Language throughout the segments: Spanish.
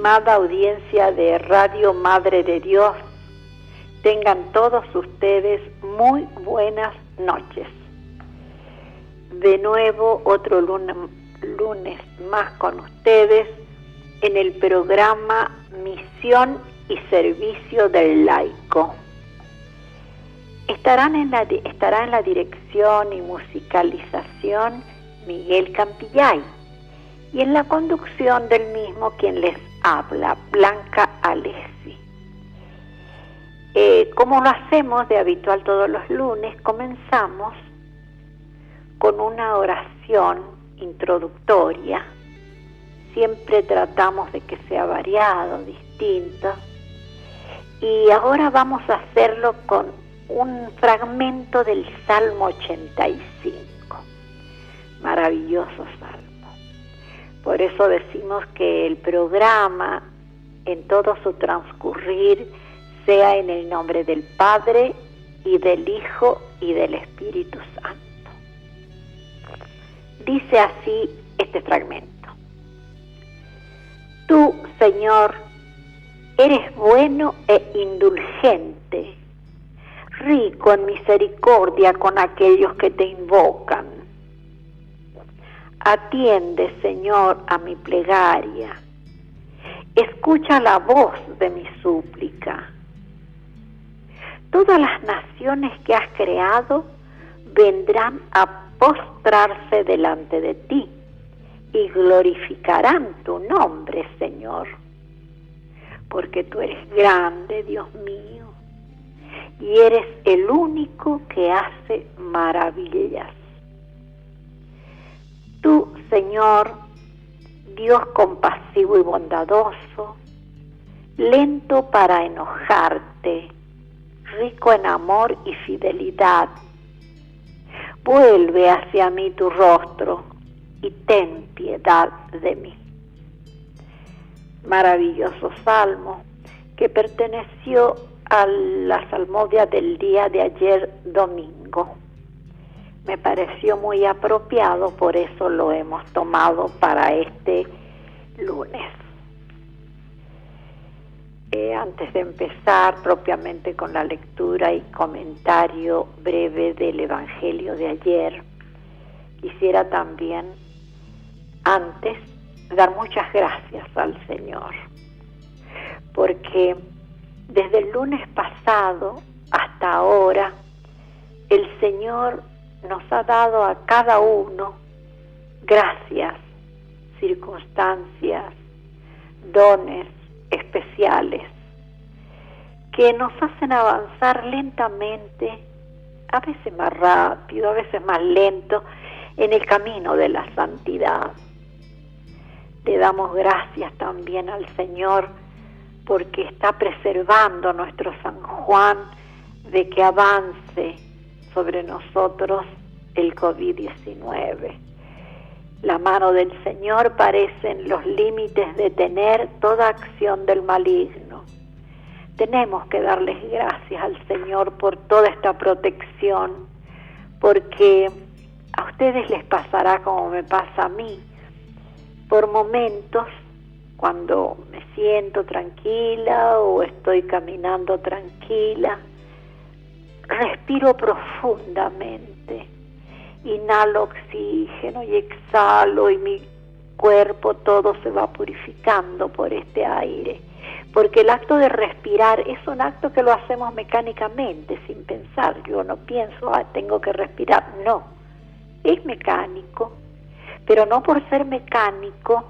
estimada audiencia de Radio Madre de Dios, tengan todos ustedes muy buenas noches. De nuevo, otro lunes más con ustedes en el programa Misión y Servicio del Laico. Estará en la dirección y musicalización Miguel Campillay, y en la conducción del mismo quien les habla, Blanca Alessi. Como lo hacemos de habitual todos los lunes, comenzamos con una oración introductoria. Siempre tratamos de que sea variado, distinto, y ahora vamos a hacerlo con un fragmento del Salmo 85. Maravilloso salmo. Por eso decimos que el programa, en todo su transcurrir, sea en el nombre del Padre, y del Hijo, y del Espíritu Santo. Dice así este fragmento: Tú, Señor, eres bueno e indulgente, rico en misericordia con aquellos que te invocan. Atiende, Señor, a mi plegaria. Escucha la voz de mi súplica. Todas las naciones que has creado vendrán a postrarse delante de ti y glorificarán tu nombre, Señor, porque tú eres grande, Dios mío, y eres el único que hace maravillas. Tú, Señor, Dios compasivo y bondadoso, lento para enojarte, rico en amor y fidelidad, vuelve hacia mí tu rostro y ten piedad de mí. Maravilloso salmo que perteneció a la salmodia del día de ayer domingo. Me pareció muy apropiado, por eso lo hemos tomado para este lunes. Antes de empezar propiamente con la lectura y comentario breve del Evangelio de ayer, quisiera también antes dar muchas gracias al Señor, porque desde el lunes pasado hasta ahora el Señor nos ha dado a cada uno gracias, circunstancias, dones especiales que nos hacen avanzar lentamente, a veces más rápido, a veces más lento, en el camino de la santidad. Le damos gracias también al Señor porque está preservando a nuestro San Juan de que avance sobre nosotros el COVID-19. La mano del Señor parece en los límites de detener toda acción del maligno. Tenemos que darles gracias al Señor por toda esta protección, porque a ustedes les pasará como me pasa a mí. Por momentos, cuando me siento tranquila o estoy caminando tranquila, respiro profundamente, inhalo oxígeno y exhalo, y mi cuerpo todo se va purificando por este aire, porque el acto de respirar es un acto que lo hacemos mecánicamente, sin pensar. Yo no pienso, tengo que respirar, no, es mecánico, pero no por ser mecánico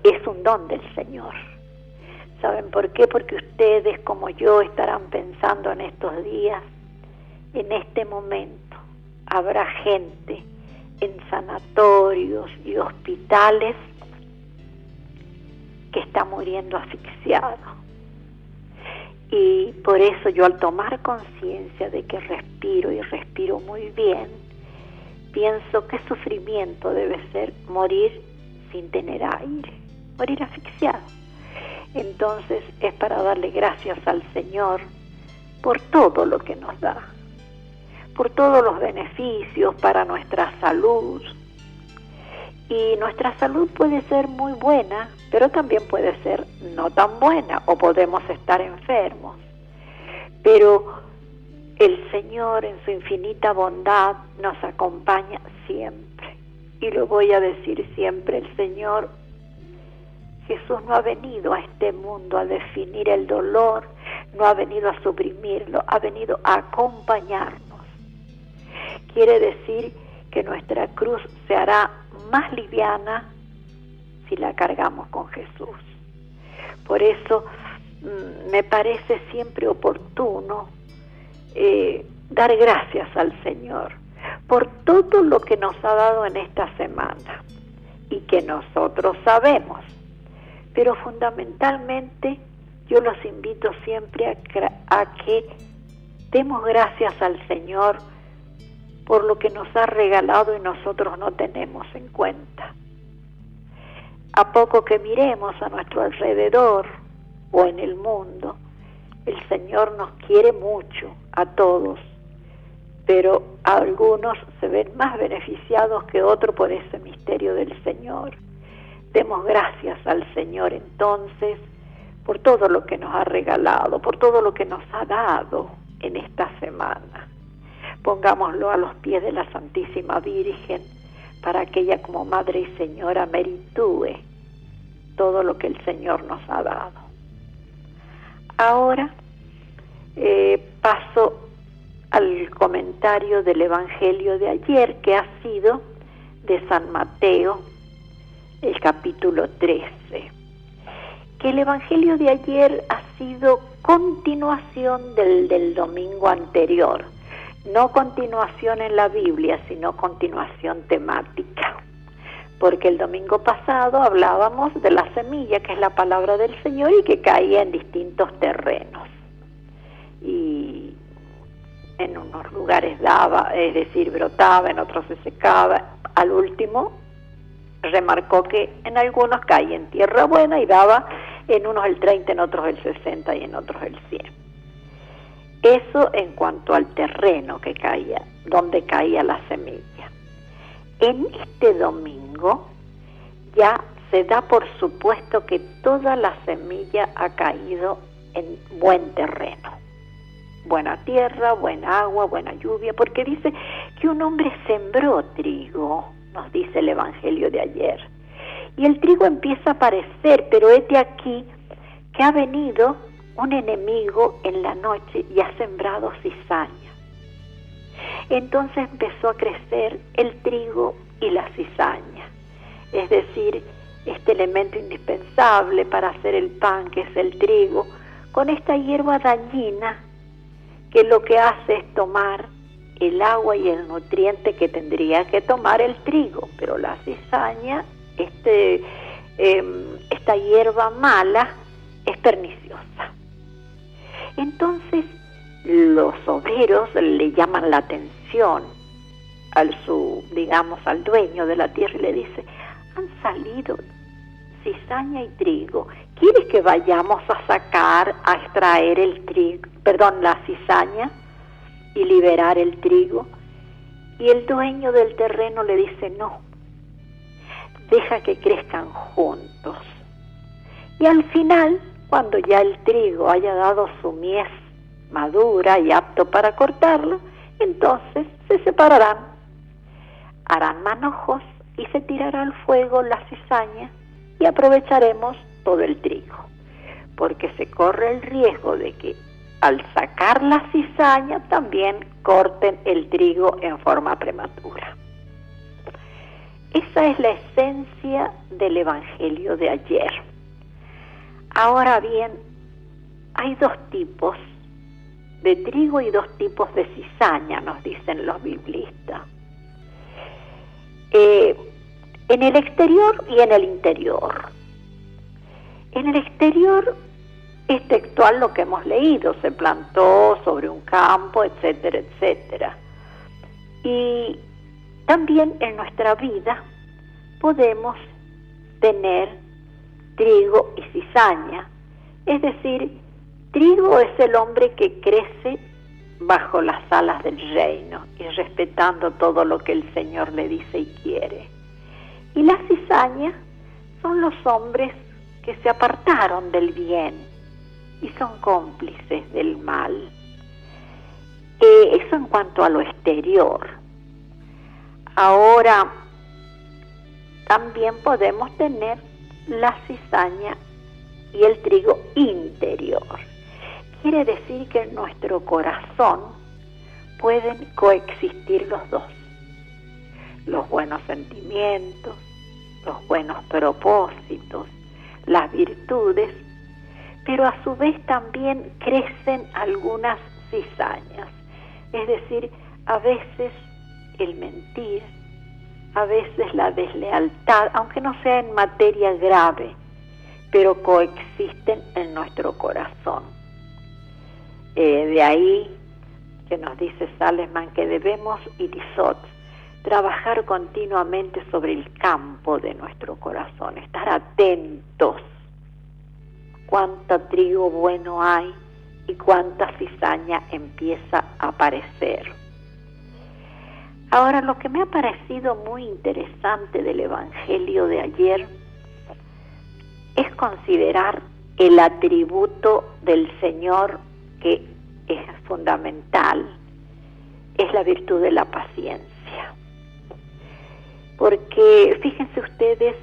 es un don del Señor. ¿Saben por qué? Porque ustedes, como yo, estarán pensando en estos días, en este momento, habrá gente en sanatorios y hospitales que está muriendo asfixiado. Y por eso yo, al tomar conciencia de que respiro y respiro muy bien, pienso qué sufrimiento debe ser morir sin tener aire, morir asfixiado. Entonces es para darle gracias al Señor por todo lo que nos da, por todos los beneficios para nuestra salud. Y nuestra salud puede ser muy buena pero también puede ser no tan buena o podemos estar enfermos. Pero el Señor en su infinita bondad nos acompaña siempre. Y lo voy a decir siempre, el Señor Jesús no ha venido a este mundo a definir el dolor, no ha venido a suprimirlo, ha venido a acompañarnos. Quiere decir que nuestra cruz se hará más liviana si la cargamos con Jesús. Por eso me parece siempre oportuno dar gracias al Señor por todo lo que nos ha dado en esta semana y que nosotros sabemos. Pero fundamentalmente yo los invito siempre a que demos gracias al Señor por lo que nos ha regalado y nosotros no tenemos en cuenta. A poco que miremos a nuestro alrededor o en el mundo, el Señor nos quiere mucho, a todos, pero algunos se ven más beneficiados que otros por ese misterio del Señor. Demos gracias al Señor entonces por todo lo que nos ha regalado, por todo lo que nos ha dado en esta semana. Pongámoslo a los pies de la Santísima Virgen para que ella como Madre y Señora meritúe todo lo que el Señor nos ha dado. Ahora paso al comentario del Evangelio de ayer, que ha sido de San Mateo, el capítulo 13. Que el Evangelio de ayer ha sido continuación del domingo anterior. No continuación en la Biblia, sino continuación temática. Porque el domingo pasado hablábamos de la semilla, que es la palabra del Señor y que caía en distintos terrenos. Y en unos lugares daba, es decir, brotaba, en otros se secaba. Al último remarcó que en algunos caía en tierra buena y daba en unos el 30, en otros el 60 y en otros el 100. Eso en cuanto al terreno que caía, donde caía la semilla. En este domingo ya se da por supuesto que toda la semilla ha caído en buen terreno. Buena tierra, buena agua, buena lluvia, porque dice que un hombre sembró trigo, nos dice el Evangelio de ayer. Y el trigo empieza a aparecer, pero hete aquí que ha venido un enemigo en la noche y ha sembrado cizaña. Entonces empezó a crecer el trigo y la cizaña, es decir, este elemento indispensable para hacer el pan, que es el trigo, con esta hierba dañina que lo que hace es tomar el agua y el nutriente que tendría que tomar el trigo, pero la cizaña, esta hierba mala, es perniciosa. Entonces los obreros le llaman la atención al dueño de la tierra y le dice: han salido cizaña y trigo, ¿quieres que vayamos a extraer la cizaña y liberar el trigo? Y el dueño del terreno le dice: no, deja que crezcan juntos. Y al final, cuando ya el trigo haya dado su mies madura y apto para cortarlo, entonces se separarán, harán manojos y se tirará al fuego la cizaña y aprovecharemos todo el trigo, porque se corre el riesgo de que al sacar la cizaña también corten el trigo en forma prematura. Esa es la esencia del Evangelio de ayer. Ahora bien, hay dos tipos de trigo y dos tipos de cizaña, nos dicen los biblistas. En el exterior y en el interior. En el exterior es textual lo que hemos leído: se plantó sobre un campo, etcétera, etcétera. Y también en nuestra vida podemos tener trigo y cizaña. Es decir, trigo es el hombre que crece bajo las alas del reino y respetando todo lo que el Señor le dice y quiere. Y la cizaña son los hombres que se apartaron del bien y son cómplices del mal. Eso en cuanto a lo exterior. Ahora, también podemos tener la cizaña y el trigo interior. Quiere decir que en nuestro corazón pueden coexistir los dos. Los buenos sentimientos, los buenos propósitos, las virtudes, pero a su vez también crecen algunas cizañas. Es decir, a veces el mentir, a veces la deslealtad, aunque no sea en materia grave, pero coexisten en nuestro corazón. De ahí que nos dice Salesman que debemos, Irisot, trabajar continuamente sobre el campo de nuestro corazón, estar atentos. Cuánto trigo bueno hay y cuánta cizaña empieza a aparecer. Ahora, lo que me ha parecido muy interesante del Evangelio de ayer es considerar el atributo del Señor que es fundamental, es la virtud de la paciencia. Porque fíjense ustedes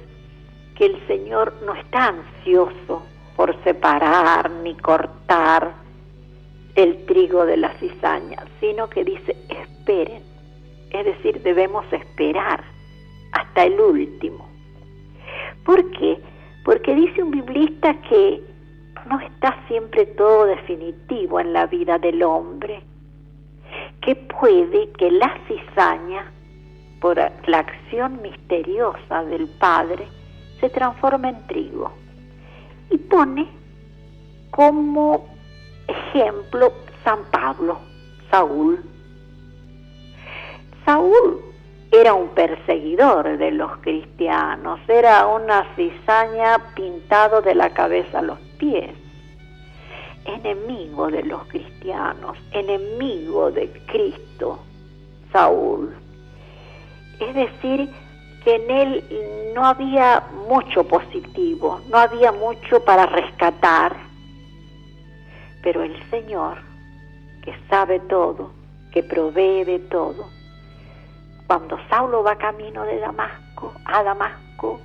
que el Señor no está ansioso por separar ni cortar el trigo de la cizaña, sino que dice, esperen. Es decir, debemos esperar hasta el último. ¿Por qué? Porque dice un biblista que no está siempre todo definitivo en la vida del hombre, que puede que la cizaña, por la acción misteriosa del Padre, se transforme en trigo. Y pone como ejemplo San Pablo, Saúl. Saúl era un perseguidor de los cristianos, era una cizaña pintado de la cabeza a los pies, enemigo de los cristianos, enemigo de Cristo, Saúl. Es decir, que en él no había mucho positivo, no había mucho para rescatar, pero el Señor, que sabe todo, que provee de todo, cuando Saulo va camino de Damasco, a Damasco,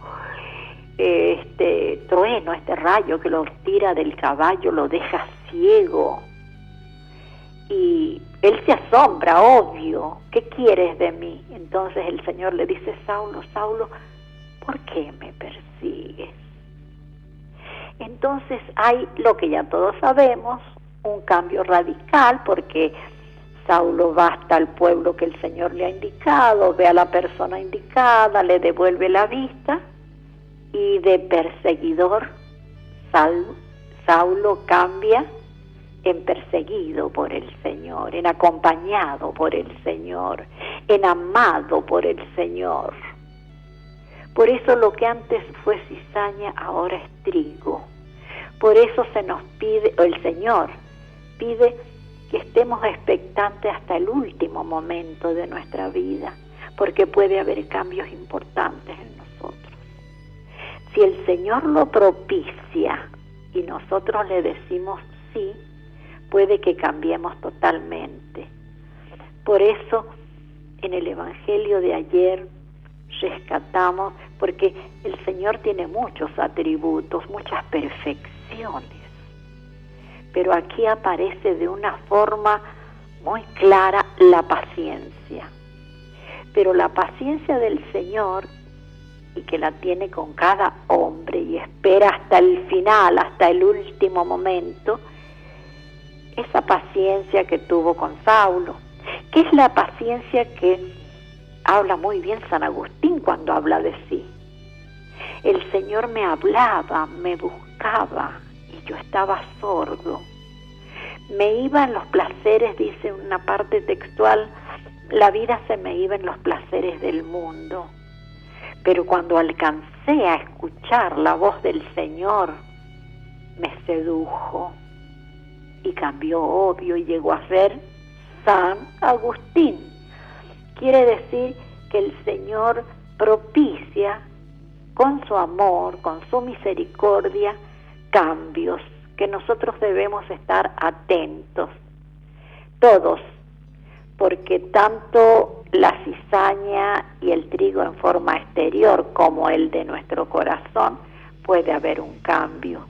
trueno, este rayo que lo tira del caballo, lo deja ciego. Y él se asombra, obvio, ¿qué quieres de mí? Entonces el Señor le dice, Saulo, Saulo, ¿por qué me persigues? Entonces hay lo que ya todos sabemos, un cambio radical, porque Saulo va hasta el pueblo que el Señor le ha indicado, ve a la persona indicada, le devuelve la vista, y de perseguidor, Saulo cambia en perseguido por el Señor, en acompañado por el Señor, en amado por el Señor. Por eso lo que antes fue cizaña, ahora es trigo. Por eso se nos pide, o el Señor pide que estemos expectantes hasta el último momento de nuestra vida, porque puede haber cambios importantes en nosotros. Si el Señor lo propicia y nosotros le decimos sí, puede que cambiemos totalmente. Por eso, en el Evangelio de ayer rescatamos, porque el Señor tiene muchos atributos, muchas perfecciones, pero aquí aparece de una forma muy clara la paciencia. Pero la paciencia del Señor, y que la tiene con cada hombre y espera hasta el final, hasta el último momento, esa paciencia que tuvo con Saulo, que es la paciencia que habla muy bien San Agustín cuando habla de sí. El Señor me hablaba, me buscaba, y yo estaba sordo. Me iba en los placeres, dice una parte textual, la vida se me iba en los placeres del mundo. Pero cuando alcancé a escuchar la voz del Señor, me sedujo y cambió, obvio, y llegó a ser San Agustín. Quiere decir que el Señor propicia con su amor, con su misericordia, cambios que nosotros debemos estar atentos, todos, porque tanto la cizaña y el trigo en forma exterior como el de nuestro corazón puede haber un cambio.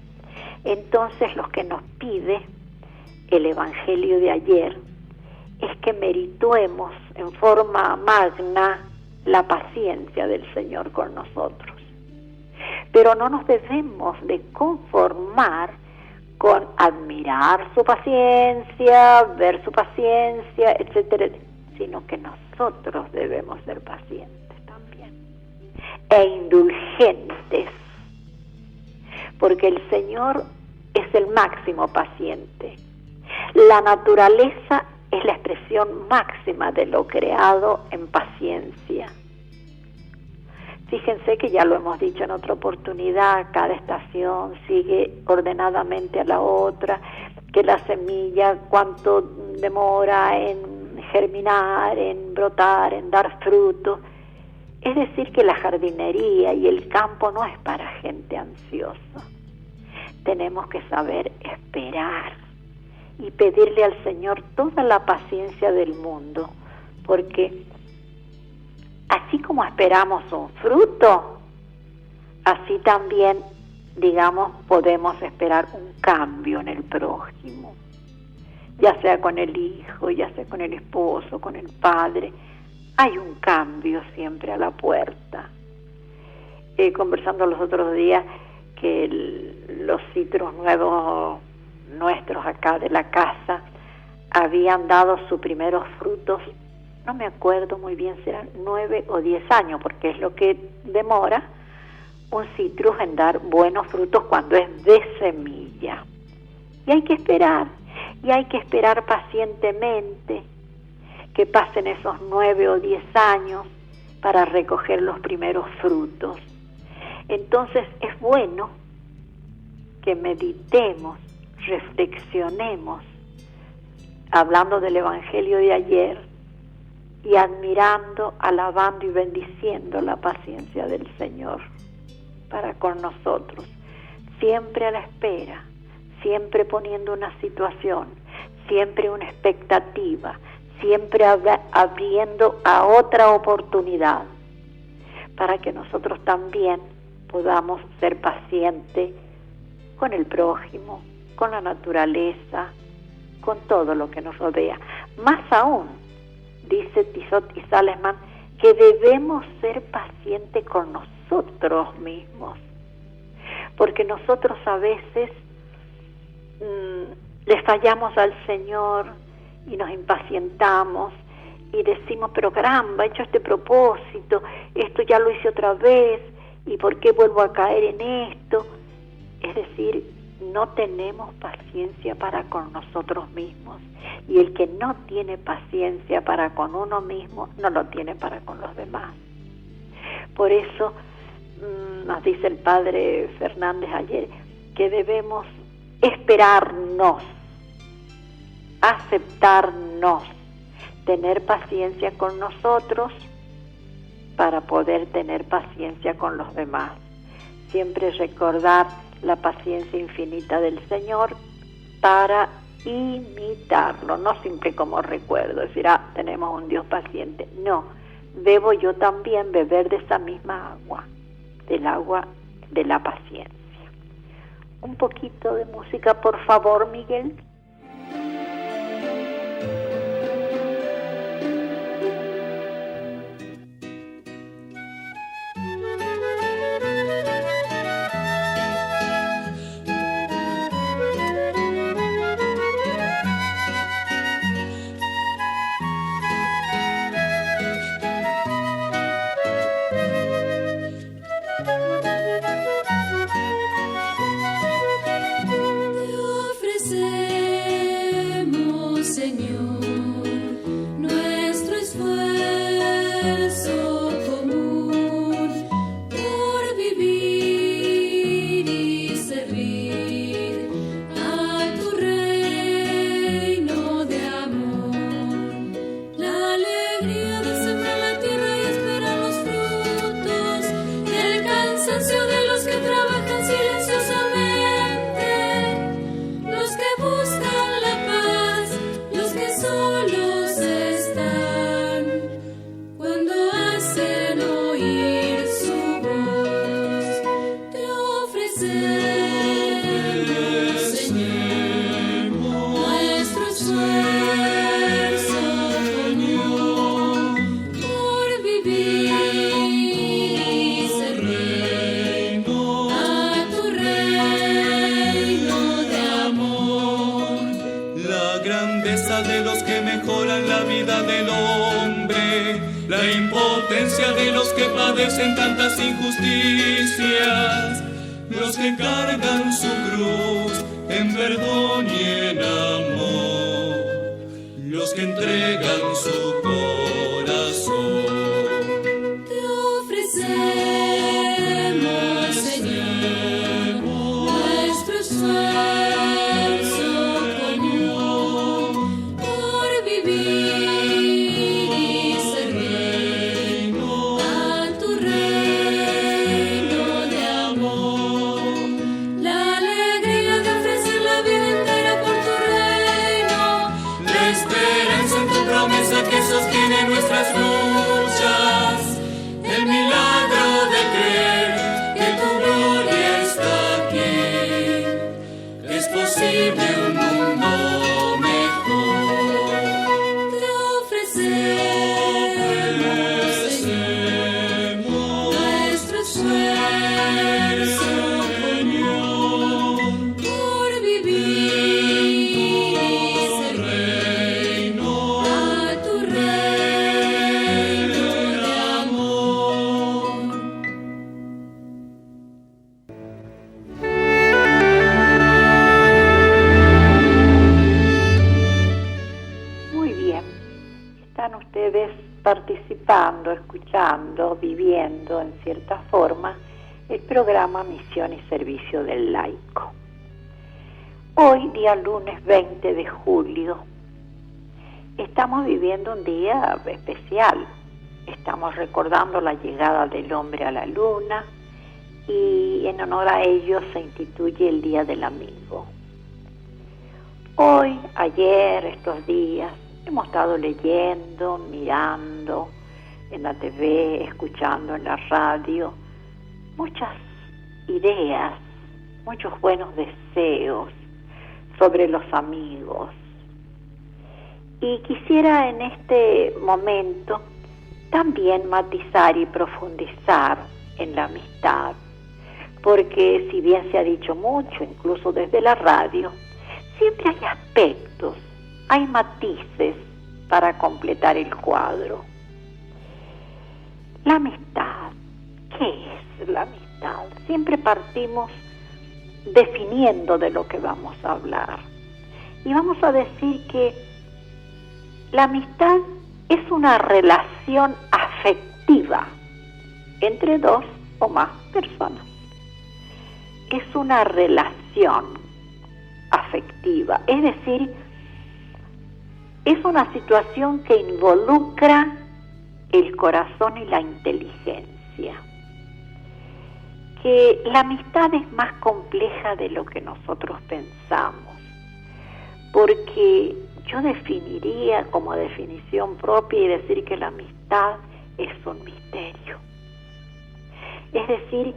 Entonces lo que nos pide el Evangelio de ayer es que merituemos en forma magna la paciencia del Señor con nosotros. Pero no nos debemos de conformar con admirar su paciencia, ver su paciencia, etcétera, sino que nosotros debemos ser pacientes también e indulgentes, porque el Señor es el máximo paciente. La naturaleza es la expresión máxima de lo creado en paciencia. Fíjense que ya lo hemos dicho en otra oportunidad, cada estación sigue ordenadamente a la otra, que la semilla cuánto demora en germinar, en brotar, en dar fruto. Es decir, que la jardinería y el campo no es para gente ansiosa. Tenemos que saber esperar y pedirle al Señor toda la paciencia del mundo, porque así como esperamos un fruto, así también, digamos, podemos esperar un cambio en el prójimo, ya sea con el hijo, ya sea con el esposo, con el padre. Hay un cambio siempre a la puerta. Conversando los otros días que los citrus nuevos nuestros acá de la casa habían dado sus primeros frutos, no me acuerdo muy bien si eran 9 o 10 años, porque es lo que demora un citrus en dar buenos frutos cuando es de semilla. Y hay que esperar pacientemente que pasen esos 9 o 10 años para recoger los primeros frutos. Entonces es bueno que meditemos, reflexionemos, hablando del Evangelio de ayer, y admirando, alabando y bendiciendo la paciencia del Señor para con nosotros, siempre a la espera, siempre poniendo una situación, siempre una expectativa, siempre abriendo a otra oportunidad, para que nosotros también podamos ser pacientes con el prójimo, con la naturaleza, con todo lo que nos rodea. Más aún, dice Tizot y Salesman, que debemos ser pacientes con nosotros mismos, porque nosotros a veces le fallamos al Señor y nos impacientamos y decimos, pero caramba, he hecho este propósito, esto ya lo hice otra vez, ¿y por qué vuelvo a caer en esto? Es decir, no tenemos paciencia para con nosotros mismos, y el que no tiene paciencia para con uno mismo, no lo tiene para con los demás. Por eso nos dice el Padre Fernández ayer, que debemos esperarnos, aceptarnos, tener paciencia con nosotros para poder tener paciencia con los demás. Siempre recordar la paciencia infinita del Señor para imitarlo, no siempre como recuerdo, decir, tenemos un Dios paciente. No, debo yo también beber de esa misma agua, del agua de la paciencia. Un poquito de música, por favor, Miguel. Te ofrecer grandeza de los que mejoran la vida del hombre, la impotencia de los que padecen tantas injusticias, los que cargan su cruz en perdón y en amor, los que entregan su corazón. Te ofrecemos, Señor, nuestro esfuerzo común por vivir y servir a tu reino de amor. La alegría de ofrecer la vida entera por tu reino, La esperanza en tu promesa que sostiene nuestras luchas, el milagro de creer que tu gloria está aquí, que es posible un mundo mejor. te ofrecemos, Señor, nuestro esfuerzo común por vivir y servir a tu reino de amor. Muy bien, están ustedes participando, escuchando, viviendo en cierta forma el programa Misión y Servicio del Laico. Hoy, día lunes 20 de julio, estamos viviendo un día especial. Estamos recordando la llegada del hombre a la luna y en honor a ello se instituye el Día del Amigo. Hoy, ayer, estos días, hemos estado leyendo, mirando en la TV, escuchando en la radio, muchas ideas, muchos buenos deseos sobre los amigos. Y quisiera en este momento también matizar y profundizar en la amistad, porque si bien se ha dicho mucho, incluso desde la radio, siempre hay aspectos, hay matices para completar el cuadro. La amistad, ¿qué es la amistad? Siempre partimos definiendo de lo que vamos a hablar. Y vamos a decir que la amistad es una relación afectiva entre dos o más personas. Es una relación afectiva, es decir, es una situación que involucra el corazón y la inteligencia. Que la amistad es más compleja de lo que nosotros pensamos, porque yo definiría como definición propia y decir que la amistad es un misterio. Es decir,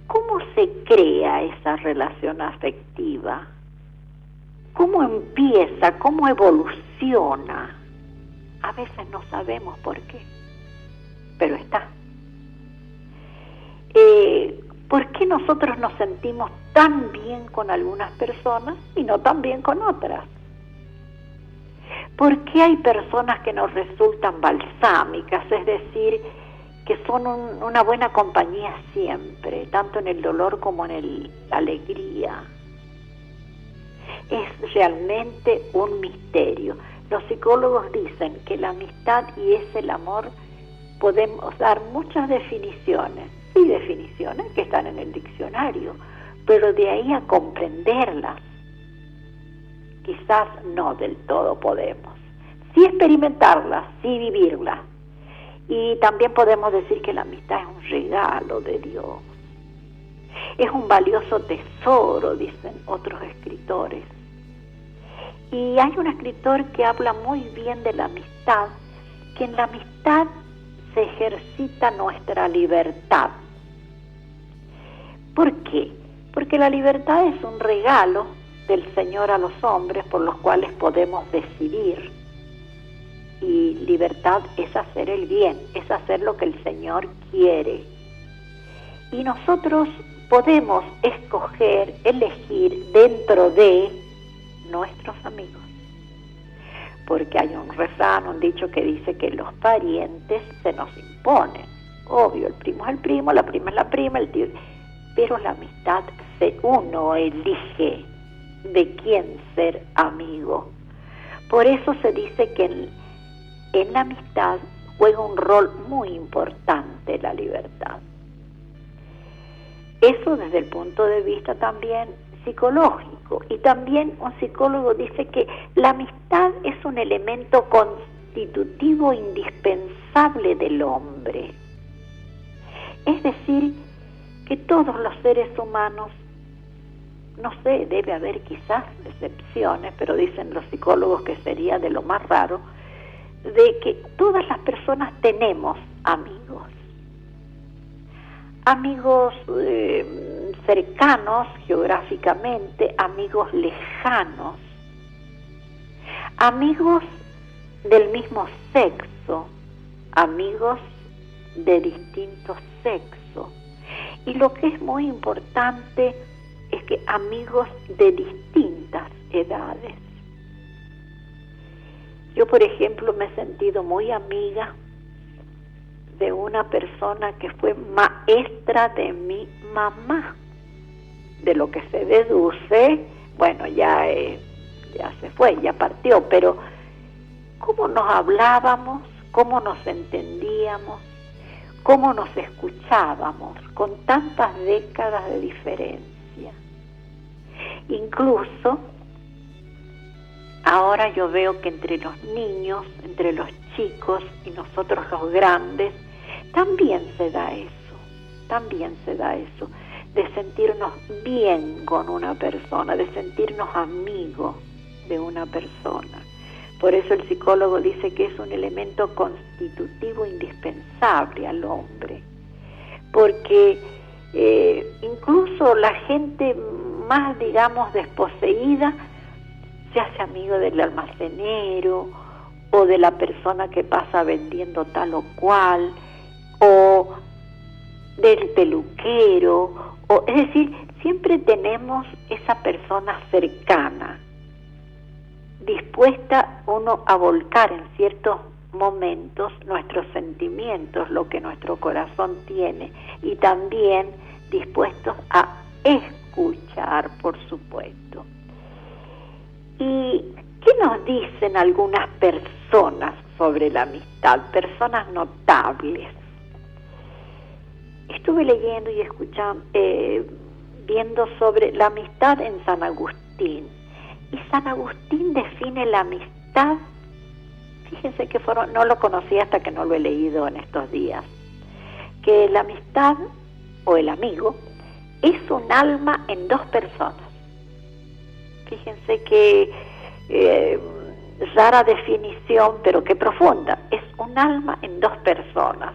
¿cómo se crea esa relación afectiva? ¿Cómo empieza? ¿Cómo evoluciona? A veces no sabemos por qué, pero está. ¿Por qué nosotros nos sentimos tan bien con algunas personas y no tan bien con otras? ¿Por qué hay personas que nos resultan balsámicas, es decir, que son una buena compañía siempre, tanto en el dolor como en la alegría? Es realmente un misterio. Los psicólogos dicen que la amistad y es el amor, podemos dar muchas definiciones, sí, definiciones que están en el diccionario, pero de ahí a comprenderlas, quizás no del todo podemos. Sí experimentarlas, sí vivirlas. Y también podemos decir que la amistad es un regalo de Dios. Es un valioso tesoro, dicen otros escritores. Y hay un escritor que habla muy bien de la amistad, que en la amistad se ejercita nuestra libertad. ¿Por qué? Porque la libertad es un regalo del Señor a los hombres por los cuales podemos decidir. Y libertad es hacer el bien, es hacer lo que el Señor quiere. Y nosotros podemos escoger, elegir dentro de nuestros amigos. porque hay un refrán, un dicho que dice que los parientes se nos imponen. Obvio, el primo es el primo, la prima es la prima, el tío... Pero la amistad, uno elige de quién ser amigo. Por eso se dice que en la amistad juega un rol muy importante la libertad. Eso desde el punto de vista también psicológico. Y también un psicólogo dice que la amistad es un elemento constitutivo indispensable del hombre. Es decir, que todos los seres humanos, no sé, debe haber quizás excepciones, pero dicen los psicólogos que sería de lo más raro, de que todas las personas tenemos amigos. Amigos cercanos geográficamente, amigos lejanos, amigos del mismo sexo, amigos de distintos sexos. Y lo que es muy importante es que amigos de distintas edades. Yo, por ejemplo, me he sentido muy amiga de una persona que fue maestra de mi mamá. De lo que se deduce, bueno, ya se fue, ya partió, pero cómo nos hablábamos, cómo nos entendíamos, cómo nos escuchábamos, con tantas décadas de diferencia. Incluso, ahora yo veo que entre los niños, entre los chicos y nosotros los grandes, también se da eso, de sentirnos bien con una persona, de sentirnos amigos de una persona. Por eso el psicólogo dice que es un elemento constitutivo indispensable al hombre, porque incluso la gente más, digamos, desposeída se hace amigo del almacenero o de la persona que pasa vendiendo tal o cual, o del peluquero, es decir, siempre tenemos esa persona cercana, dispuesta uno a volcar en ciertos momentos nuestros sentimientos, lo que nuestro corazón tiene, y también dispuestos a escuchar, por supuesto. ¿Y qué nos dicen algunas personas sobre la amistad? Personas notables. Estuve leyendo y escuchando, viendo sobre la amistad en San Agustín. Y San Agustín define la amistad, fíjense que no lo conocía hasta que no lo he leído en estos días, que la amistad o el amigo es un alma en dos personas. Fíjense que rara definición, pero qué profunda. Es un alma en dos personas.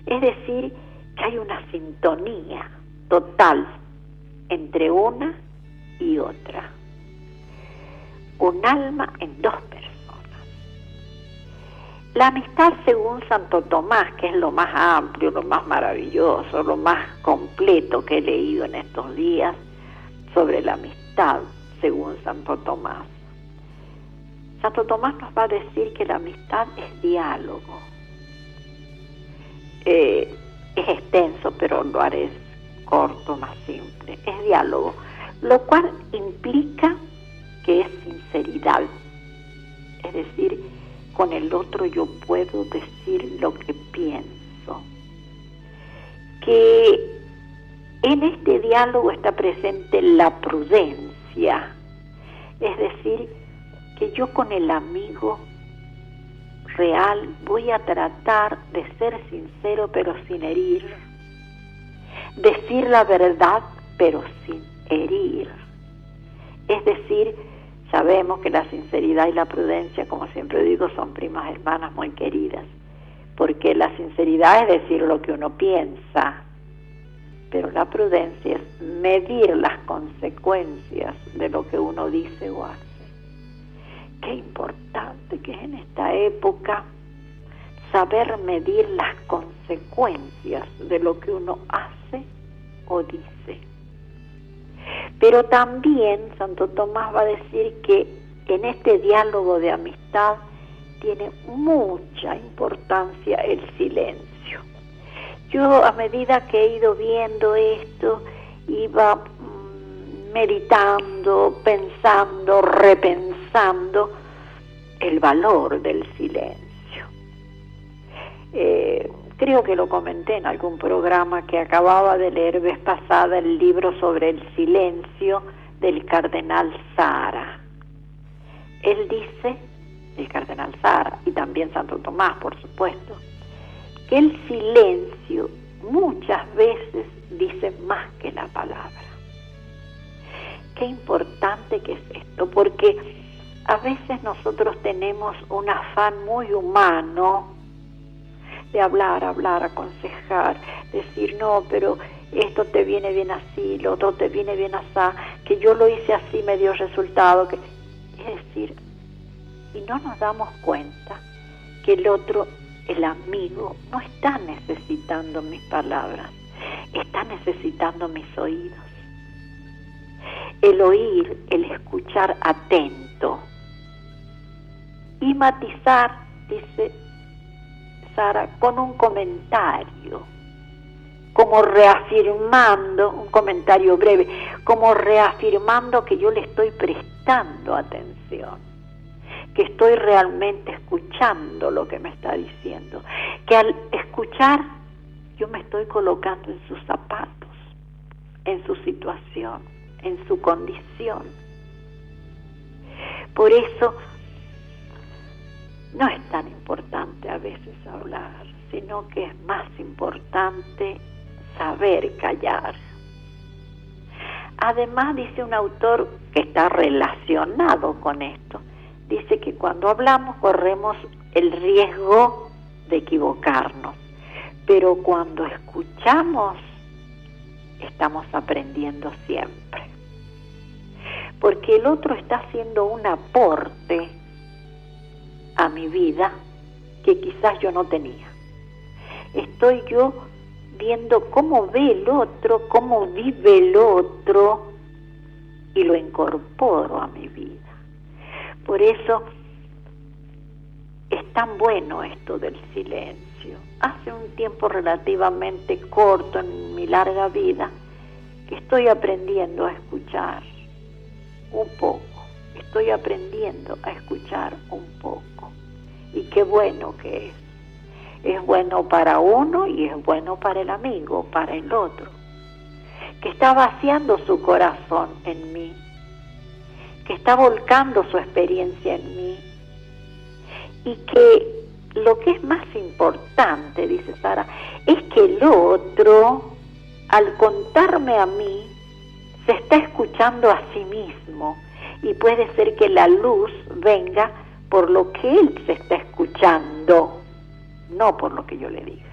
Es decir, que hay una sintonía total entre una y otra. Un alma en dos personas. La amistad, según Santo Tomás, que es lo más amplio, lo más maravilloso, lo más completo que he leído en estos días sobre la amistad, según Santo Tomás. Santo Tomás nos va a decir que la amistad es diálogo. Es extenso, pero lo haré corto, más simple. Es diálogo, lo cual implica que es sinceridad. Es decir, con el otro yo puedo decir lo que pienso. Que en este diálogo está presente la prudencia. Es decir, que yo con el amigo real voy a tratar de ser sincero pero sin herir, decir la verdad pero sin herir. Es decir, sabemos que la sinceridad y la prudencia, como siempre digo, son primas hermanas muy queridas, porque la sinceridad es decir lo que uno piensa, pero la prudencia es medir las consecuencias de lo que uno dice o hace. Qué importante que es en esta época saber medir las consecuencias de lo que uno hace o dice. Pero también Santo Tomás va a decir que en este diálogo de amistad tiene mucha importancia el silencio. Yo, a medida que he ido viendo esto, iba meditando, pensando, repensando el valor del silencio. Creo que lo comenté en algún programa que acababa de leer vez pasada el libro sobre el silencio del cardenal Sara. Él dice, el cardenal Sara, y también Santo Tomás, por supuesto, que el silencio muchas veces dice más que la palabra. Qué importante que es esto, porque a veces nosotros tenemos un afán muy humano de hablar, aconsejar, decir, no, pero esto te viene bien así, lo otro te viene bien así, que yo lo hice así, me dio resultado. Es decir, y no nos damos cuenta que el otro, el amigo, no está necesitando mis palabras, está necesitando mis oídos. El oír, el escuchar atento y matizar, dice Sara, con un comentario, como reafirmando, un comentario breve, como reafirmando que yo le estoy prestando atención, que estoy realmente escuchando lo que me está diciendo, que al escuchar yo me estoy colocando en sus zapatos, en su situación, en su condición. Por eso no es tan importante a veces hablar, sino que es más importante saber callar. Además, dice un autor que está relacionado con esto, dice que cuando hablamos corremos el riesgo de equivocarnos, pero cuando escuchamos estamos aprendiendo siempre, porque el otro está haciendo un aporte a mi vida que quizás yo no tenía. Estoy yo viendo cómo ve el otro, cómo vive el otro, y lo incorporo a mi vida. Por eso es tan bueno esto del silencio. Hace un tiempo relativamente corto en mi larga vida que estoy aprendiendo a escuchar un poco. Estoy aprendiendo a escuchar un poco. Y qué bueno que es. Es bueno para uno y es bueno para el amigo, para el otro, que está vaciando su corazón en mí, que está volcando su experiencia en mí, y que lo que es más importante, dice Sara, es que el otro, al contarme a mí, se está escuchando a sí mismo, y puede ser que la luz venga por lo que él se está escuchando, no por lo que yo le diga.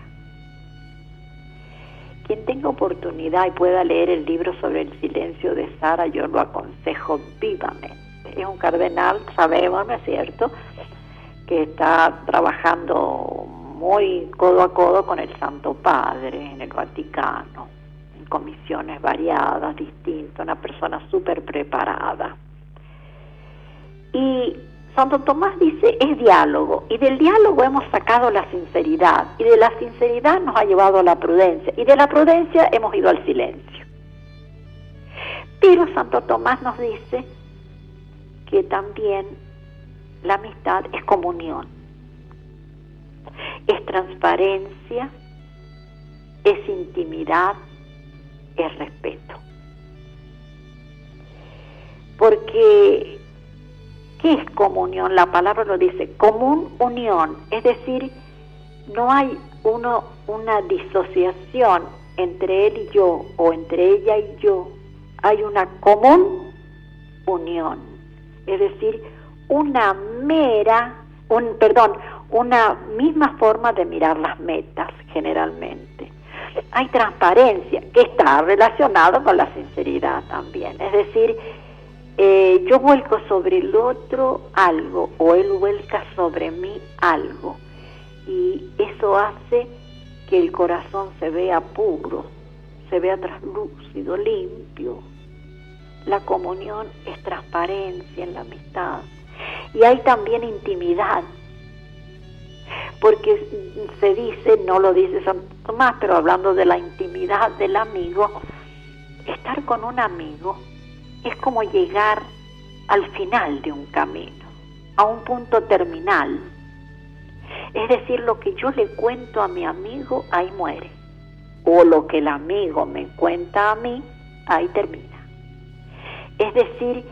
Quien tenga oportunidad y pueda leer el libro sobre el silencio de Sara, yo lo aconsejo vivamente. Es un cardenal, sabemos, ¿no es cierto?, que está trabajando muy codo a codo con el Santo Padre en el Vaticano, en comisiones variadas, distintas, una persona súper preparada. Y Santo Tomás dice, es diálogo, y del diálogo hemos sacado la sinceridad, y de la sinceridad nos ha llevado a la prudencia, y de la prudencia hemos ido al silencio. Pero Santo Tomás nos dice que también la amistad es comunión, es transparencia, es intimidad, es respeto. Porque ¿qué es comunión? La palabra lo dice, común unión, es decir, no hay una disociación entre él y yo, o entre ella y yo, hay una común unión, es decir, una misma forma de mirar las metas, generalmente. Hay transparencia, que está relacionado con la sinceridad también, es decir, yo vuelco sobre el otro algo, o él vuelca sobre mí algo, y eso hace que el corazón se vea puro, se vea translúcido, limpio. La comunión es transparencia en la amistad, Y hay también intimidad, porque se dice, no lo dice Santo Tomás, pero hablando de la intimidad del amigo, estar con un amigo es como llegar al final de un camino, a un punto terminal. Es decir, lo que yo le cuento a mi amigo, ahí muere. O lo que el amigo me cuenta a mí, ahí termina. Es decir,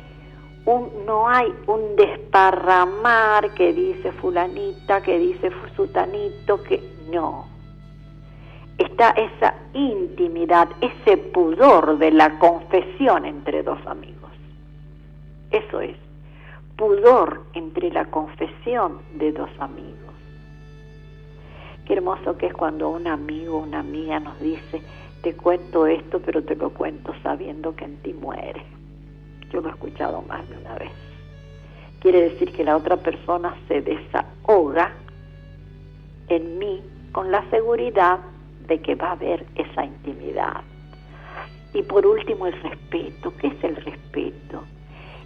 no hay un desparramar que dice fulanita, que dice sutanito, que no. Está esa intimidad, ese pudor de la confesión entre dos amigos. Eso es, pudor entre la confesión de dos amigos. Qué hermoso que es cuando un amigo o una amiga nos dice, te cuento esto, pero te lo cuento sabiendo que en ti muere. Yo lo he escuchado más de una vez. Quiere decir que la otra persona se desahoga en mí con la seguridad de que va a haber esa intimidad. Y por último, el respeto. ¿Qué es el respeto?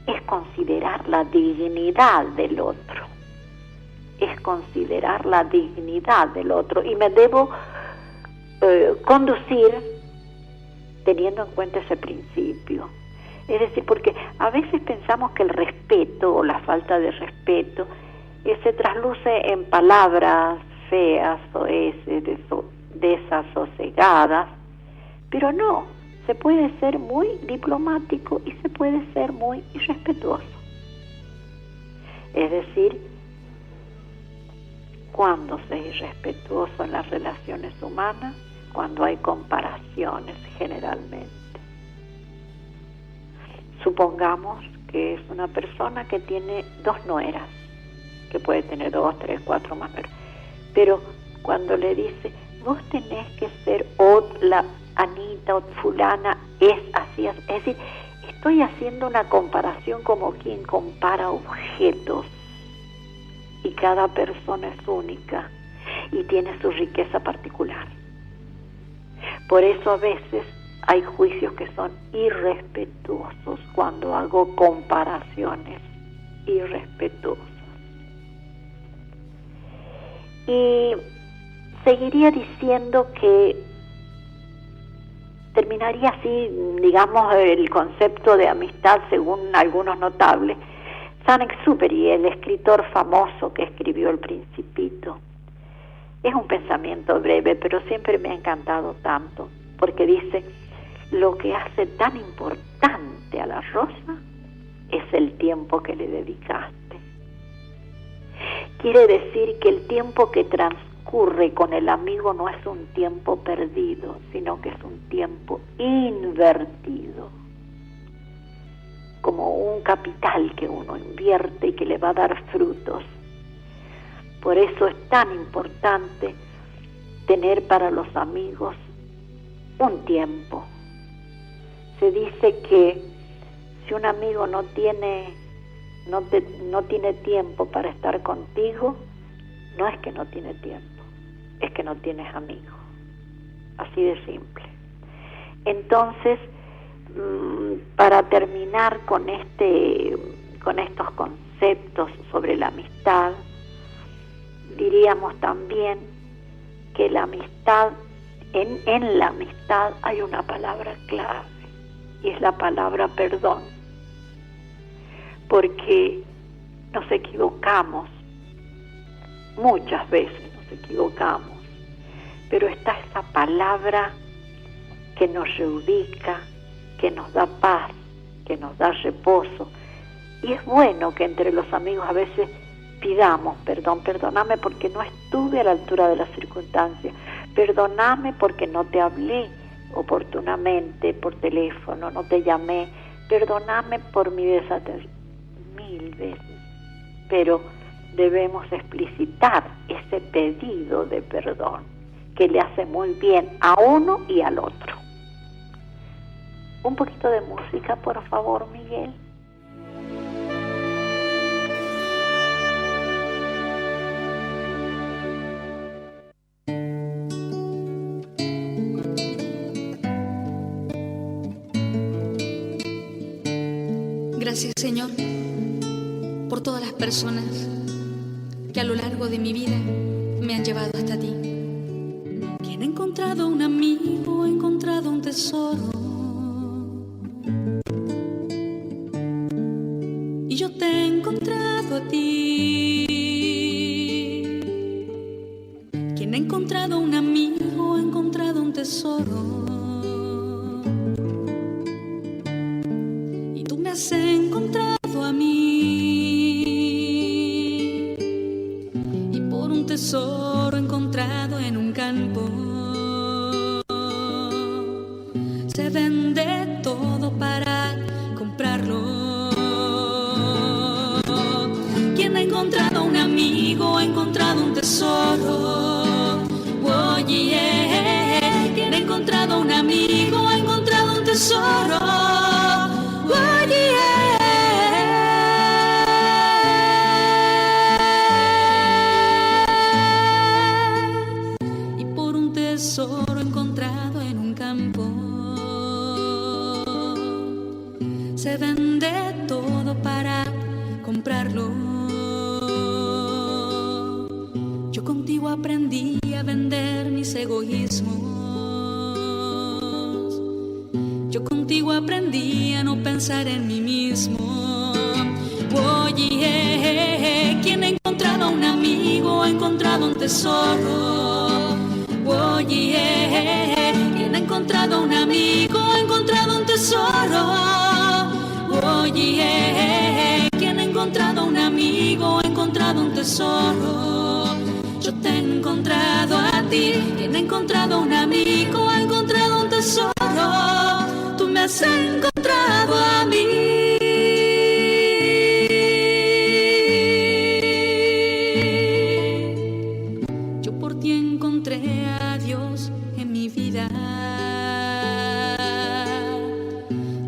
Es considerar la dignidad del otro. Es considerar la dignidad del otro. Y me debo conducir teniendo en cuenta ese principio. Es decir, porque a veces pensamos que el respeto o la falta de respeto se trasluce en palabras feas o desasosegadas, pero no, se puede ser muy diplomático y se puede ser muy irrespetuoso. Es decir, cuando se es irrespetuoso en las relaciones humanas, cuando hay comparaciones generalmente. Supongamos que es una persona que tiene 2 nueras, que puede tener 2, 3, 4 más nueras, pero cuando le dice, vos tenés que ser la Anita o fulana, es así, es decir, estoy haciendo una comparación como quien compara objetos, y cada persona es única y tiene su riqueza particular. Por eso a veces hay juicios que son irrespetuosos cuando hago comparaciones irrespetuosas. Y seguiría diciendo que terminaría así, digamos, el concepto de amistad según algunos notables. Saint-Exupéry, el escritor famoso que escribió El Principito. Es un pensamiento breve, pero siempre me ha encantado tanto, porque dice, lo que hace tan importante a la rosa es el tiempo que le dedicaste. Quiere decir que el tiempo que transcurre con el amigo no es un tiempo perdido, sino que es un tiempo invertido, como un capital que uno invierte y que le va a dar frutos. Por eso es tan importante tener para los amigos un tiempo. Se dice que si un amigo no tiene tiempo para estar contigo, no es que no tiene tiempo, es que no tienes amigos. Así de simple. Entonces, para terminar con estos conceptos sobre la amistad, diríamos también que la amistad, en la amistad hay una palabra clave, y es la palabra perdón, porque nos equivocamos, muchas veces nos equivocamos, pero está esa palabra que nos reubica, que nos da paz, que nos da reposo. Y es bueno que entre los amigos a veces pidamos perdón, perdóname porque no estuve a la altura de las circunstancias, perdóname porque no te hablé oportunamente por teléfono, no te llamé, perdóname por mi desatención, 1000 veces, pero debemos explicitar ese pedido de perdón que le hace muy bien a uno y al otro. Un poquito de música, por favor, Miguel. Gracias, Señor, por todas las personas que a lo largo de mi vida me han llevado hasta ti. Quien ha encontrado un amigo, ha encontrado un tesoro. Y yo te he encontrado a ti. Quien ha encontrado un amigo, ha encontrado un tesoro. Y tú me has encontrado a mí. Y por un tesoro encontrado en un campo, se vende todo para comprarlo. Quien ha encontrado un amigo, ha encontrado un tesoro. Oh, yeah. Quien ha encontrado un amigo, ha encontrado un tesoro. Oh, yeah. Y por un tesoro encontrado en un campo, se vende todo para comprarlo. Yo contigo aprendí a vender mis egoísmos. Yo contigo aprendí a no pensar en mí mismo. Oye, quien ha encontrado un amigo, ha encontrado un tesoro. Oye, quien ha encontrado un amigo, ha encontrado un tesoro. Oye, quien ha encontrado un amigo, ha encontrado un tesoro. Yo te he encontrado a ti. Quien ha encontrado un amigo, ha encontrado un tesoro. Tú me has encontrado a mí. Yo por ti encontré a Dios en mi vida.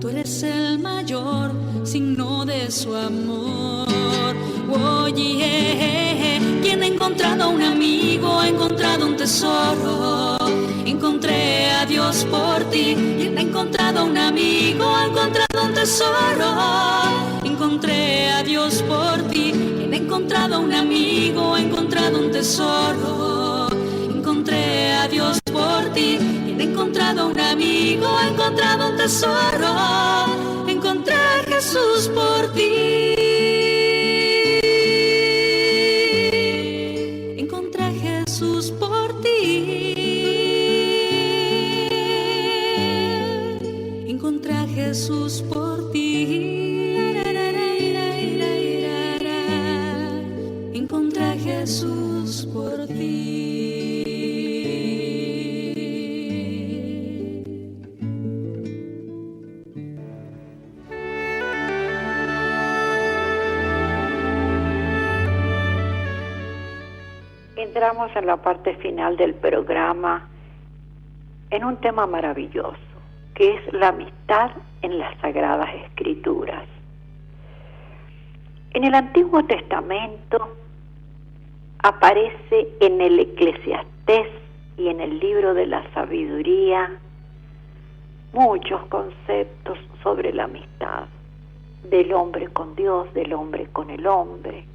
Tú eres el mayor signo de su amor. Oye, quien ha encontrado un amigo, ha encontrado un tesoro. Encontré a Dios por ti. Quien ha encontrado un amigo, ha encontrado un tesoro. Encontré a Dios por ti. Quien ha encontrado un amigo, ha encontrado un tesoro. Encontré a Dios por ti. Quien ha encontrado un amigo, ha encontrado un tesoro. Encontré a Jesús por ti. Encontré a Jesús por ti. Encontré a Jesús por ti. Encontré a Jesús por ti. Entramos en la parte final del programa en un tema maravilloso, que es la amistad en las Sagradas Escrituras. En el Antiguo Testamento aparece en el Eclesiastés y en el libro de la Sabiduría muchos conceptos sobre la amistad del hombre con Dios, del hombre con el hombre,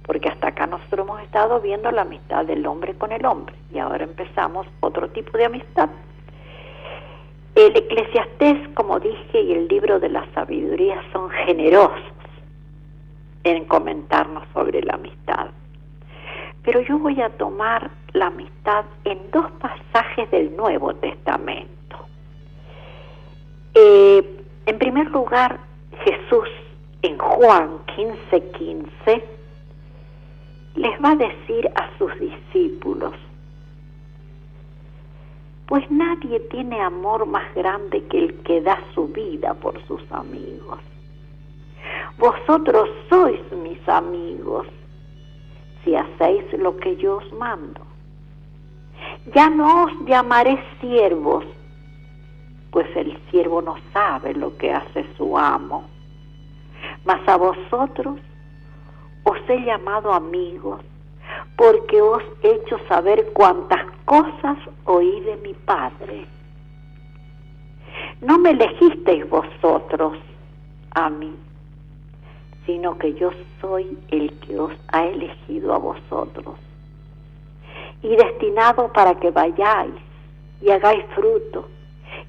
porque hasta acá nosotros hemos estado viendo la amistad del hombre con el hombre y ahora empezamos otro tipo de amistad. El Eclesiastés, como dije, y el libro de la Sabiduría son generosos en comentarnos sobre la amistad. Pero yo voy a tomar la amistad en dos pasajes del Nuevo Testamento. En primer lugar, Jesús en Juan 15:15 les va a decir a sus discípulos: pues nadie tiene amor más grande que el que da su vida por sus amigos. Vosotros sois mis amigos si hacéis lo que yo os mando. Ya no os llamaré siervos, pues el siervo no sabe lo que hace su amo. Mas a vosotros os he llamado amigos, porque os he hecho saber cuántas cosas oí de mi Padre. No me elegisteis vosotros a mí, sino que yo soy el que os ha elegido a vosotros y destinado para que vayáis y hagáis fruto,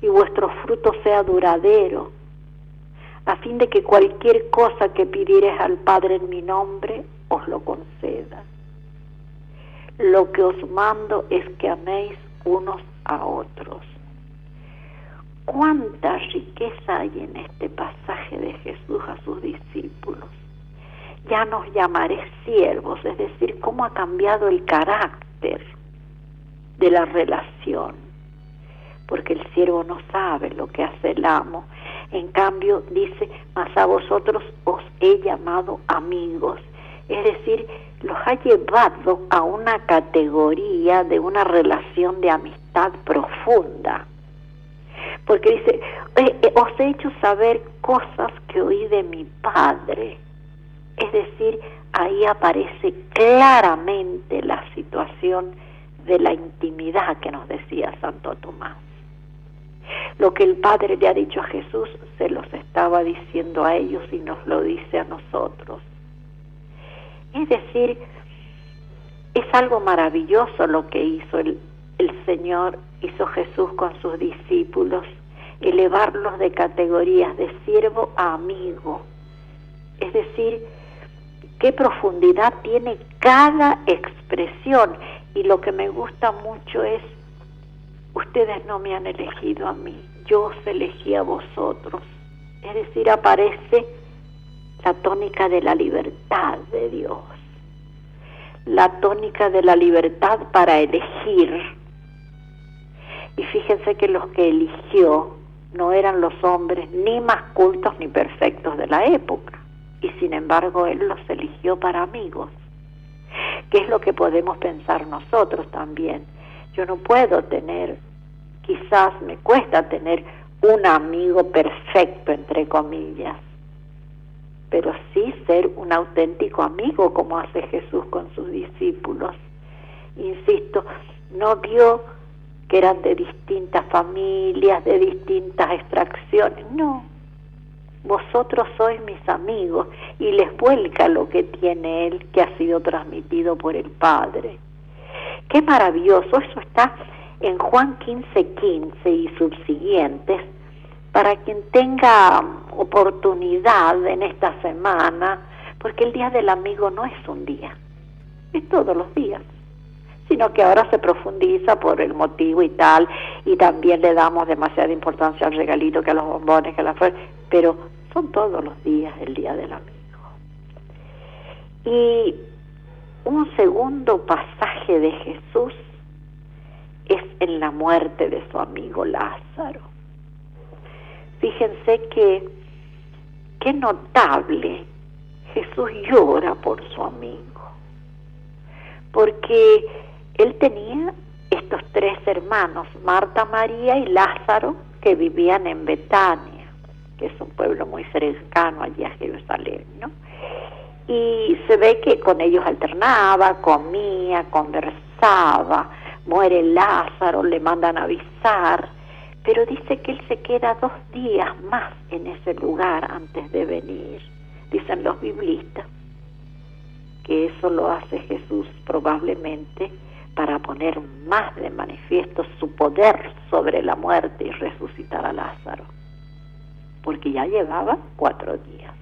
y vuestro fruto sea duradero, a fin de que cualquier cosa que pidiereis al Padre en mi nombre, os lo conceda. Lo que os mando es que améis unos a otros. ¿Cuánta riqueza hay en este pasaje de Jesús a sus discípulos? Ya nos llamaré siervos, es decir, cómo ha cambiado el carácter de la relación, porque el siervo no sabe lo que hace el amo. En cambio, dice, mas a vosotros os he llamado amigos, es decir, los ha llevado a una categoría de una relación de amistad profunda. Porque dice, os he hecho saber cosas que oí de mi Padre. Es decir, ahí aparece claramente la situación de la intimidad que nos decía Santo Tomás. Lo que el Padre le ha dicho a Jesús, se los estaba diciendo a ellos y nos lo dice a nosotros. Es decir, es algo maravilloso lo que hizo el Señor, hizo Jesús con sus discípulos, elevarlos de categorías de siervo a amigo. Es decir, qué profundidad tiene cada expresión. Y lo que me gusta mucho es, ustedes no me han elegido a mí, yo os elegí a vosotros. Es decir, aparece la tónica de la libertad de Dios, la tónica de la libertad para elegir. Y fíjense que los que eligió no eran los hombres ni más cultos ni perfectos de la época, y sin embargo Él los eligió para amigos. ¿Qué es lo que podemos pensar nosotros también? Yo no puedo tener, quizás me cuesta tener un amigo perfecto, entre comillas, pero sí ser un auténtico amigo, como hace Jesús con sus discípulos. Insisto, no vio que eran de distintas familias, de distintas extracciones, no. Vosotros sois mis amigos, y les vuelca lo que tiene Él, que ha sido transmitido por el Padre. Qué maravilloso, eso está en Juan 15:15 y subsiguientes, para quien tenga oportunidad en esta semana, porque el Día del Amigo no es un día, es todos los días, sino que ahora se profundiza por el motivo y tal, y también le damos demasiada importancia al regalito, que a los bombones, que a las flores, pero son todos los días el Día del Amigo. Y un segundo pasaje de Jesús es en la muerte de su amigo Lázaro. Fíjense que qué notable, Jesús llora por su amigo, porque él tenía estos tres hermanos, Marta, María y Lázaro, que vivían en Betania, que es un pueblo muy cercano allí a Jerusalén, ¿no? Y se ve que con ellos alternaba, comía, conversaba. Muere Lázaro, le mandan a avisar, pero dice que él se queda 2 días más en ese lugar antes de venir. Dicen los biblistas que eso lo hace Jesús probablemente para poner más de manifiesto su poder sobre la muerte y resucitar a Lázaro, porque ya llevaba 4 días.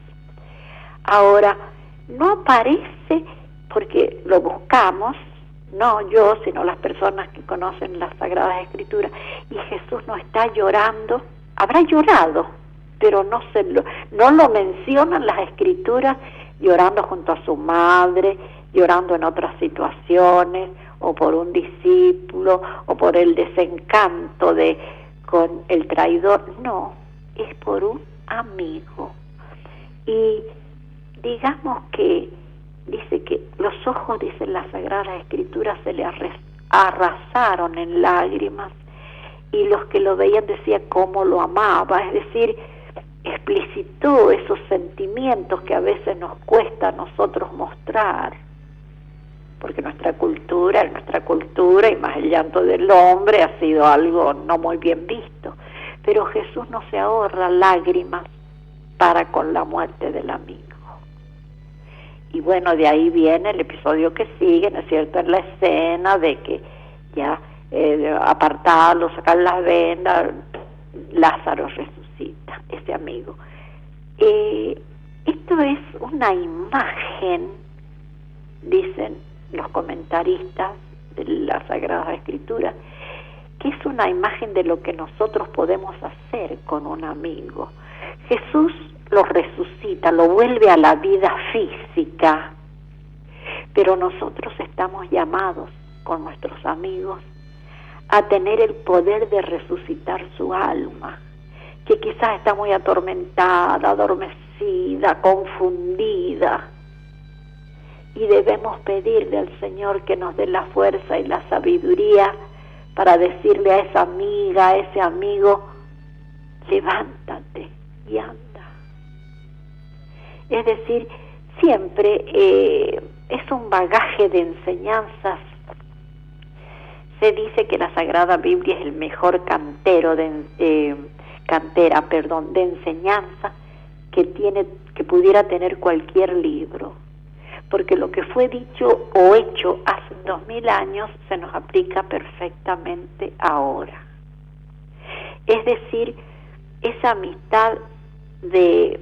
Ahora, no aparece, porque lo buscamos, no yo, sino las personas que conocen las Sagradas Escrituras, y Jesús no está llorando. Habrá llorado, pero no lo mencionan las Escrituras, llorando junto a su madre, llorando en otras situaciones, o por un discípulo, o por el desencanto con el traidor. No, es por un amigo. Y digamos que dice que los ojos, dicen las Sagradas Escrituras, se le arrasaron en lágrimas, y los que lo veían decían cómo lo amaba, es decir, explicitó esos sentimientos que a veces nos cuesta a nosotros mostrar, porque nuestra cultura, y más el llanto del hombre, ha sido algo no muy bien visto, pero Jesús no se ahorra lágrimas para con la muerte del amigo. Y bueno, de ahí viene el episodio que sigue, ¿no es cierto?, en la escena de que ya apartarlo, sacar las vendas, Lázaro resucita, ese amigo. Esto es una imagen, dicen los comentaristas de la Sagrada Escritura, que es una imagen de lo que nosotros podemos hacer con un amigo. Jesús lo resucita, lo vuelve a la vida física, pero nosotros estamos llamados con nuestros amigos a tener el poder de resucitar su alma, que quizás está muy atormentada, adormecida, confundida, y debemos pedirle al Señor que nos dé la fuerza y la sabiduría para decirle a esa amiga, a ese amigo, levántate y anda. Es decir, siempre es un bagaje de enseñanzas. Se dice que la Sagrada Biblia es el mejor cantera de enseñanza que pudiera tener cualquier libro, porque lo que fue dicho o hecho hace 2000 años se nos aplica perfectamente ahora. Es decir, esa amistad de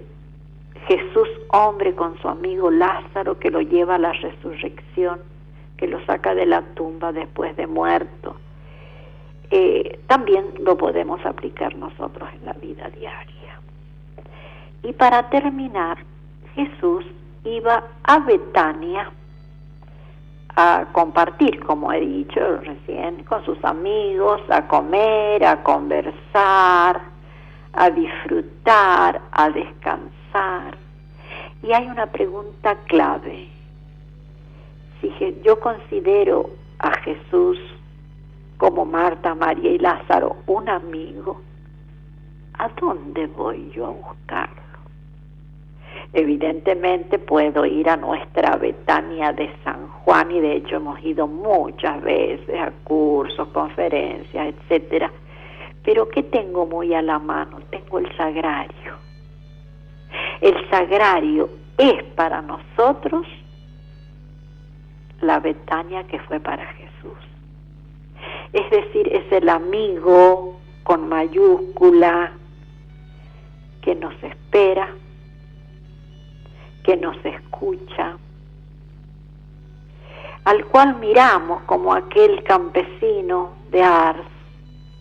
Jesús hombre con su amigo Lázaro, que lo lleva a la resurrección, que lo saca de la tumba después de muerto, también lo podemos aplicar nosotros en la vida diaria. Y para terminar, Jesús iba a Betania a compartir, como he dicho recién, con sus amigos, a comer, a conversar, a disfrutar, a descansar. Y hay una pregunta clave. Si yo considero a Jesús como Marta, María y Lázaro un amigo, ¿a dónde voy yo a buscarlo? Evidentemente puedo ir a nuestra Betania de San Juan, y de hecho hemos ido muchas veces a cursos, conferencias, etcétera. Pero ¿qué tengo muy a la mano? Tengo el sagrario. El sagrario es para nosotros la Betania que fue para Jesús. Es decir, es el amigo con mayúscula que nos espera, que nos escucha, al cual miramos como aquel campesino de Ars,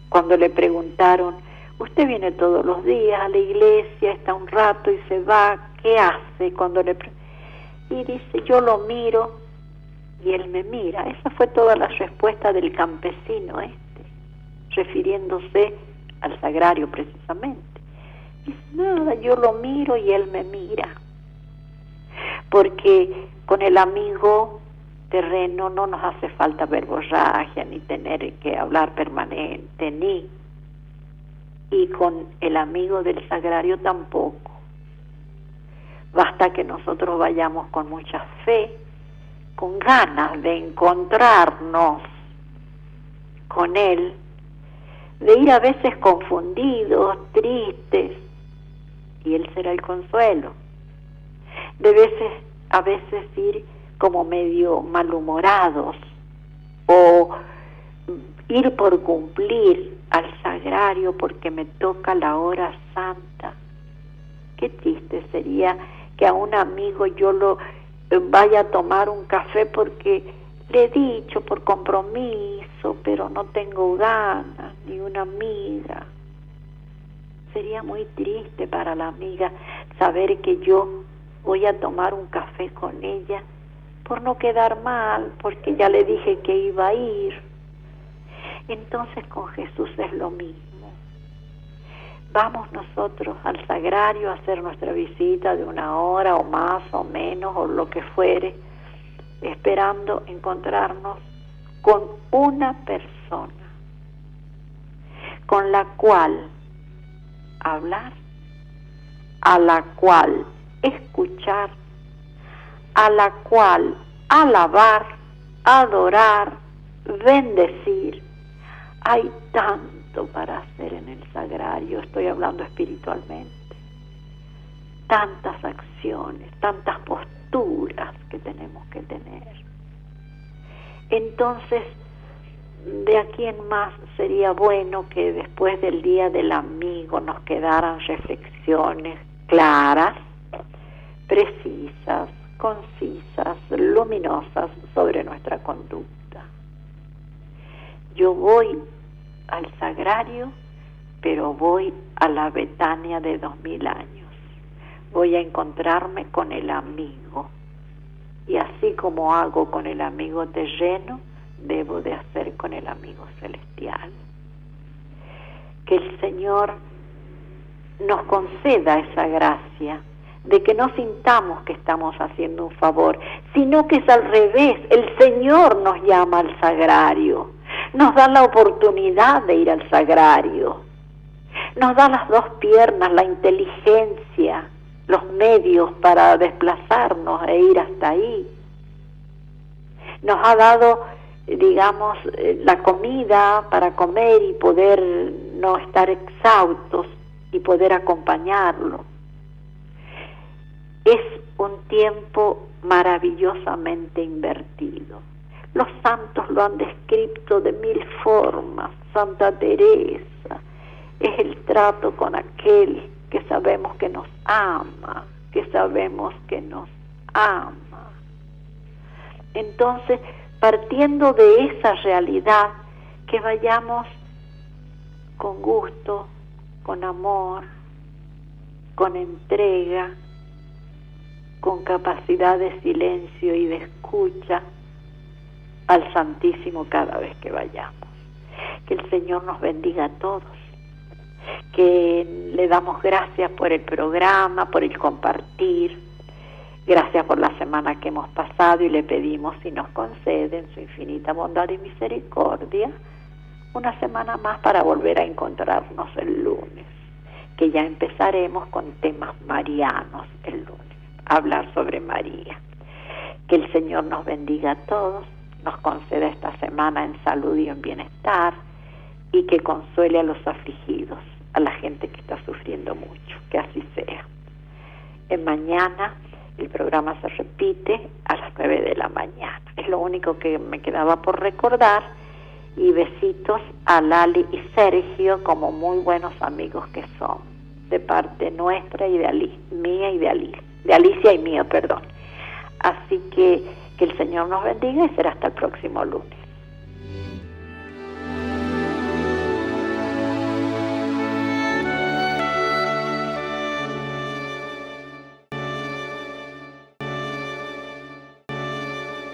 cuando le preguntaron, usted viene todos los días a la iglesia, está un rato y se va, ¿qué hace? Y dice, yo lo miro y él me mira. Esa fue toda la respuesta del campesino refiriéndose al sagrario precisamente. Dice, nada, yo lo miro y él me mira. Porque con el amigo terreno no nos hace falta verborragia, ni tener que hablar permanente, y con el amigo del sagrario tampoco. Basta que nosotros vayamos con mucha fe, con ganas de encontrarnos con él, de ir a veces confundidos, tristes, y él será el consuelo. A veces ir como medio malhumorados, o ir por cumplir al sagrario porque me toca la hora santa. Qué triste sería que a un amigo yo lo vaya a tomar un café porque le he dicho por compromiso, pero no tengo ganas, ni una amiga. Sería muy triste para la amiga saber que yo voy a tomar un café con ella por no quedar mal, porque ya le dije que iba a ir. Entonces con Jesús es lo mismo. Vamos nosotros al sagrario a hacer nuestra visita de 1 hora o más o menos o lo que fuere, esperando encontrarnos con una persona con la cual hablar, a la cual escuchar, a la cual alabar, adorar, bendecir. Hay tanto para hacer en el sagrario, estoy hablando espiritualmente. Tantas acciones, tantas posturas, posturas que tenemos que tener. Entonces, de aquí en más sería bueno que después del Día del Amigo nos quedaran reflexiones claras, precisas, concisas, luminosas sobre nuestra conducta. Yo voy al sagrario, pero voy a la Betania de 2000 años. Voy a encontrarme con el amigo. Y así como hago con el amigo terreno, debo de hacer con el amigo celestial. Que el Señor nos conceda esa gracia de que no sintamos que estamos haciendo un favor, sino que es al revés. El Señor nos llama al sagrario, nos da la oportunidad de ir al sagrario, nos da las dos piernas, la inteligencia, los medios para desplazarnos e ir hasta ahí. Nos ha dado, digamos, la comida para comer y poder no estar exhaustos y poder acompañarlo. Es un tiempo maravillosamente invertido. Los santos lo han descrito de 1000 formas. Santa Teresa es el trato con aquel que sabemos que nos ama, que sabemos que nos ama. Entonces, partiendo de esa realidad, que vayamos con gusto, con amor, con entrega, con capacidad de silencio y de escucha al Santísimo cada vez que vayamos. Que el Señor nos bendiga a todos, que le damos gracias por el programa, por el compartir, gracias por la semana que hemos pasado y le pedimos si nos concede en su infinita bondad y misericordia una semana más para volver a encontrarnos el lunes, que ya empezaremos con temas marianos el lunes, hablar sobre María. Que el Señor nos bendiga a todos, nos conceda esta semana en salud y en bienestar, y que consuele a los afligidos, a la gente que está sufriendo mucho, que así sea. Mañana el programa se repite a las 9 de la mañana. Es lo único que me quedaba por recordar, y besitos a Lali y Sergio como muy buenos amigos que son, de parte nuestra y mía y de Alicia y mía, perdón. Así que el Señor nos bendiga y será hasta el próximo lunes.